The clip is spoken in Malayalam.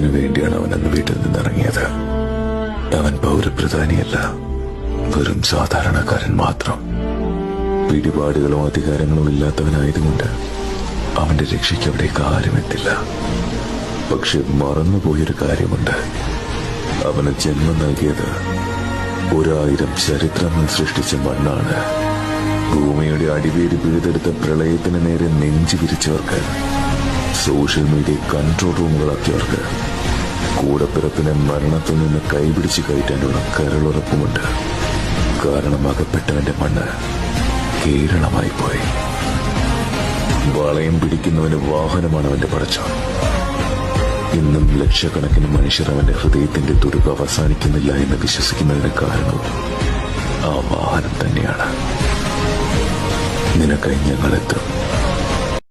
എന്തിനു വേണ്ടിയാണ് അവൻ അന്ന് വീട്ടിൽ നിന്നിറങ്ങിയത്? അവൻ പൗരപ്രധാനിയല്ല, വെറും സാധാരണക്കാരൻ മാത്രം. പിടിപാടുകളോ അധികാരങ്ങളോ ഇല്ലാത്തവനായതുകൊണ്ട് അവന്റെ രക്ഷയ്ക്ക് അവിടേക്ക് ആരും എത്തില്ല. പക്ഷെ മറന്നുപോയൊരു കാര്യമുണ്ട്. അവന് ജന്മം നൽകിയത് 1000 ചരിത്രങ്ങൾ സൃഷ്ടിച്ച മണ്ണാണ്. ഭൂമിയുടെ അടിവേര് പിഴുതെടുത്ത പ്രളയത്തിന് നേരെ നെഞ്ചു വിരിച്ചവർക്ക്, സോഷ്യൽ മീഡിയ കൺട്രോൾ റൂമുകളാക്കിയവർക്ക്, കൂടപ്പിറപ്പിനെ മരണത്തിൽ നിന്ന് കൈപിടിച്ച് കയറ്റാനുള്ള കരളുറപ്പുമുണ്ട്. കാരണം അകപ്പെട്ടവന്റെ മണ്ണ് കേരളമായി പോയി. വളയം പിടിക്കുന്നവന് വാഹനമാണ് അവന്റെ പടച്ചോൻ. ഇന്നും ലക്ഷക്കണക്കിന് മനുഷ്യർ അവന്റെ ഹൃദയത്തിന്റെ തുടിപ്പ് അവസാനിക്കുന്നില്ല എന്ന് വിശ്വസിക്കുന്നതിന് കാരണവും ആ വാഹനം തന്നെയാണ്. നിനക്കായി ഞങ്ങളെത്തും.